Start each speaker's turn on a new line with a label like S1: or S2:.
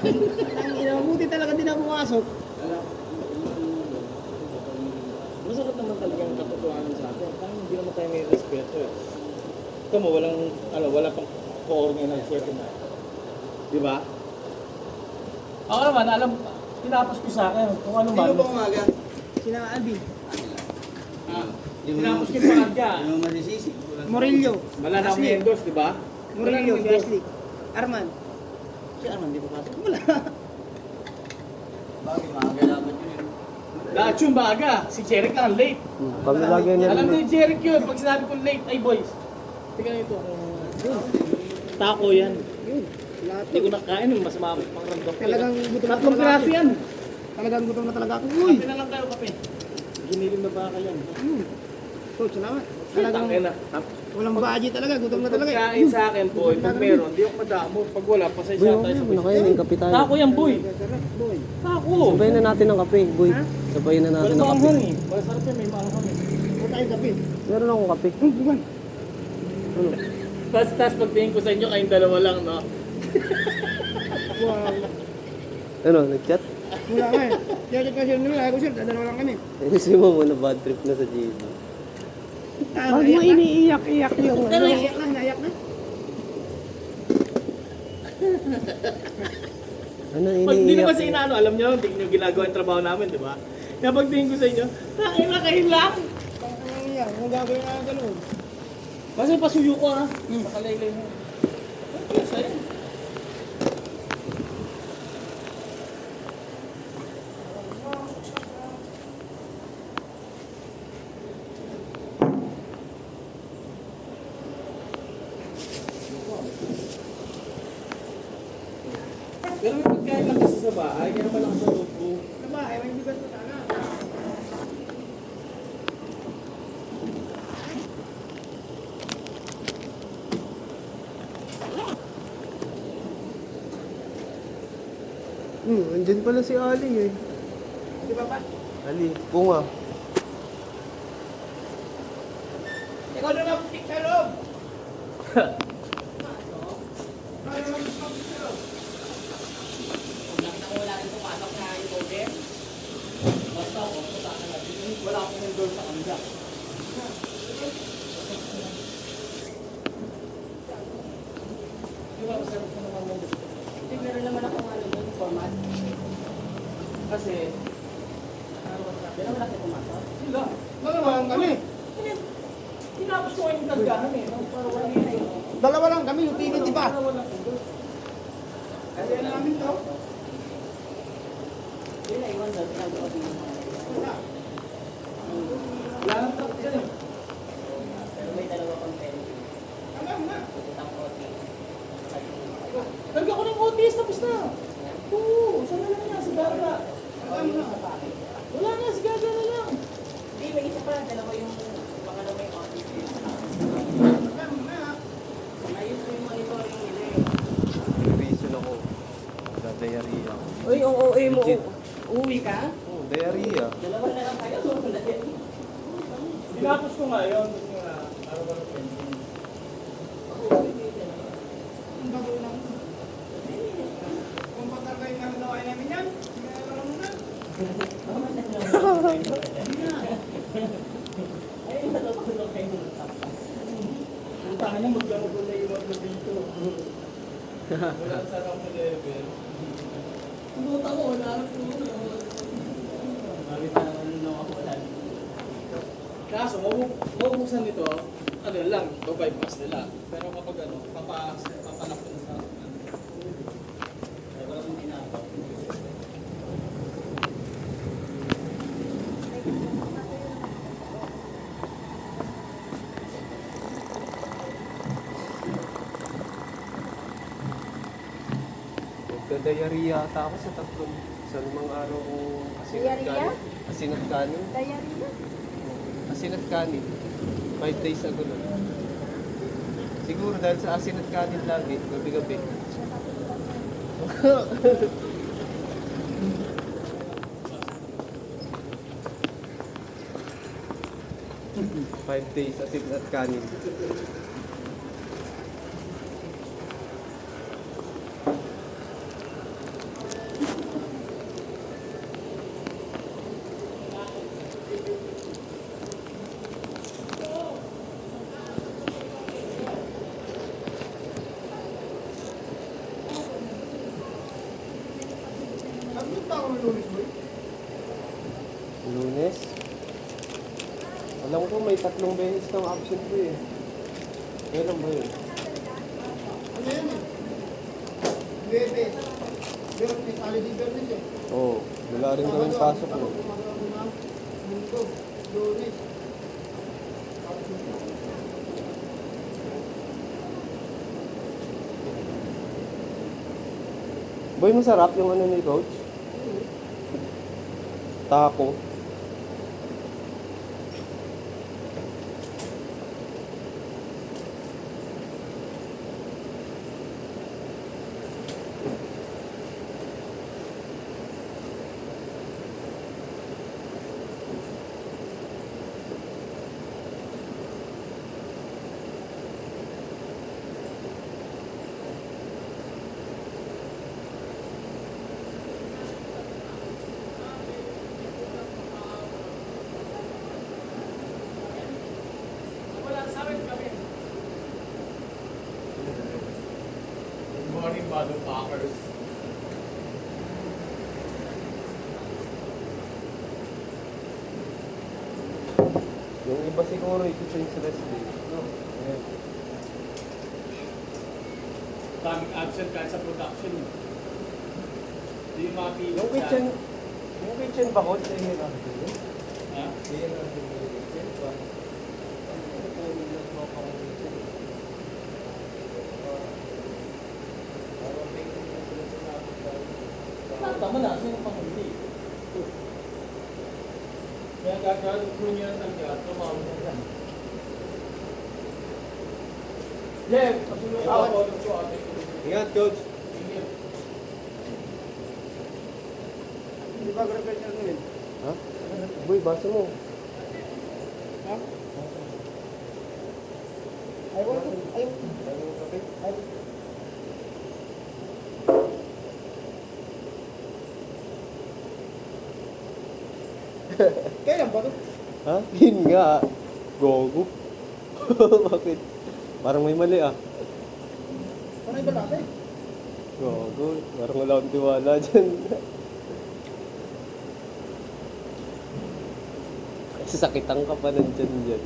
S1: Ang inabuti talaga din na pumasok.
S2: Masarap naman talaga ang katotohanan sa atin. Parang hindi naman tayo may respeto eh. Ito mo, wala pang coordinate ng sweater na. Di ba? Ako naman, tinapos ko sa akin kung ano man.
S1: Sino ba umaga? Sina Albi.
S2: Tinapos ko sa kanya.
S3: Yung masisisi.
S1: Murillo.
S2: Wala na akong endorse, di ba?
S1: Murillo,
S2: Wala na akong
S1: Wesley. Arman.
S3: Si Arman, di pa pasok.
S1: Wala.
S3: Bakit maaga dapat yun yun?
S2: Lahat yung baga. Si Jeric lang late.
S4: Kami lagi niya
S2: Alam
S4: rin.
S2: ni Jeric yun. Pag sinabi ko late, ay boys. Tingnan ito. Taco yan.
S1: Yun. Lahat
S2: Hindi ko nakain yung masama pang random ko.
S1: Talagang gutom na
S2: Tatlong
S1: talaga
S2: piraso
S1: ako.
S2: yan.
S1: Talagang gutom na talaga ako. Uy.
S2: Kape na lang kayo, kape. Giniling na baka yan.
S1: Coach, salamat.
S2: Talagang
S1: Talagang walang budget talaga. Gutom na talaga.
S2: pagkain sa akin, boy. Pag meron, di ako madamo. Pag wala, pasay
S4: Boy,
S2: siya
S4: okay
S2: tayo sa
S4: naman. Nakain ng kape tayo.
S2: Taco yan, boy.
S1: Sarap, boy.
S2: Taco.
S4: Sabayin na natin ng kape, boy. Sabayin na natin
S2: Wala
S4: ng
S2: pang
S4: kape.
S2: hon eh. Masarap yan, may maanghang eh.
S1: Huwag tayong kape.
S4: Meron akong kape.
S1: Buwan.
S4: Ano?
S2: Tas pagtingin ko sa inyo, kayong dalawa lang, no?
S1: Wow.
S4: Ano, nag-chat?
S1: Wala nga eh. Kaya kasi nila, ako sir, dadalawa lang kami.
S4: Si mo muna bad trip na sa GD.
S1: Huwag mo iniiyak-iyak yung
S4: ano.
S1: Pero naiyak na, naiyak na.
S4: Ano,
S2: Pag hindi naman
S4: iniiyak?
S2: sa inaano, alam nyo, hindi nyo ginagawa yung trabaho namin, di ba? Kaya pagtingin ko sa inyo, kain na kain lang.
S1: Ang naiyak, ang gagawin na ang ganun.
S2: Kasi pasuyo ko ha. Pakalaylay mo. Okay, sa'yo. Pero may pagkain lang kasi sa bahay, kaya pala ako sa loob ko.
S1: Sa bahay, may bigas na sana.
S4: Andyan pala si Ali eh.
S1: Di ba pa?
S4: Ali, bunga.
S1: Ikaw na maputik sa loob.
S2: Wala akong endorse sa kanila. Di ba, masarap sa naman mo.
S1: Meron naman ako ano doon, format.
S2: Kasi,
S1: Pero wala kayo pumasok.
S2: sila.
S1: Dalawa lang kami.
S2: Tinapos ko yung tagdahan eh. Para wala yung
S1: Dalawa lang kami, utility pa.
S2: Para walang endorse.
S1: Kasi namin to. Wala.
S2: Wala nang tapos yan eh.
S1: Alam na.
S2: Nagka ko ng OTS, tapos na. Oo, saan na lang yan? Sa Gaga.
S1: Alam na.
S2: Wala na, sa Gaga na lang.
S1: Alam na.
S4: Revision ako. Sa diarrhea.
S1: Uy, ang OA mo.
S4: Legit.
S1: Uwi ka?
S4: Oh, diarrhea.
S2: Tinapos ko nga yun. Kasi nga, araw-araw ko yun.
S1: Ang gagawin lang. Kung patar kayo na gawain namin yan, alam mo na.
S2: Ang tahan niya, magdamo ko na yung mga dito. Wala sa sarang mo level. Pumunta ko, wala na po. Kaso, mabubuksan nito, ano lang, babypass nila. Pero kapag ano, papanak ko sa
S4: Nagka-diarrhea ata ako sa sa limang araw ko asinat
S5: Diarrhea?
S4: kanin. Asinat kanin.
S5: Diarrhea?
S4: Asinat kanin. 5 days ago na. Siguro dahil sa asinat kanin lagi, gabi-gabi. Five days asinat kanin.
S1: Punta ako ng Lunes, boy.
S4: Lunes? Alam ko may 3 beses kang absent ko eh. Kailan ba yun?
S1: Ano yan eh? Bebe. Pero may holiday Bernes eh.
S4: Oo, wala rin kami pasok mo.
S1: Mundo, Lunes.
S4: Boy, masarap yung ano ni Coach? Taco.
S2: Good morning, motherfuckers.
S4: Yung iba siguro iti-change rest day. No? Ayan.
S2: Daming absent kahit sa production. Hindi yung mga pilos
S4: Yung kitchen ba ko sa inyo natin?
S2: Ha?
S4: Hindi natin yung kitchen ba?
S2: Tama na, sino pang hindi? Kaya gagawin ko niya ng gato, tumawag na lang. Jeff, ako ko ate.
S4: Ingat, Coach.
S1: Hindi ba prepare nyo yun?
S4: Ha? Boy, basa mo.
S1: Ha? Ayaw ko. Ayaw. Ayaw. Kailan ba ito?
S4: Ha? Yun nga. Gogo. Bakit? Parang may mali ah.
S1: Parang iba natin.
S4: Gogo. Parang wala akong tiwala dyan. Sasakitan ka pa nandyan dyan.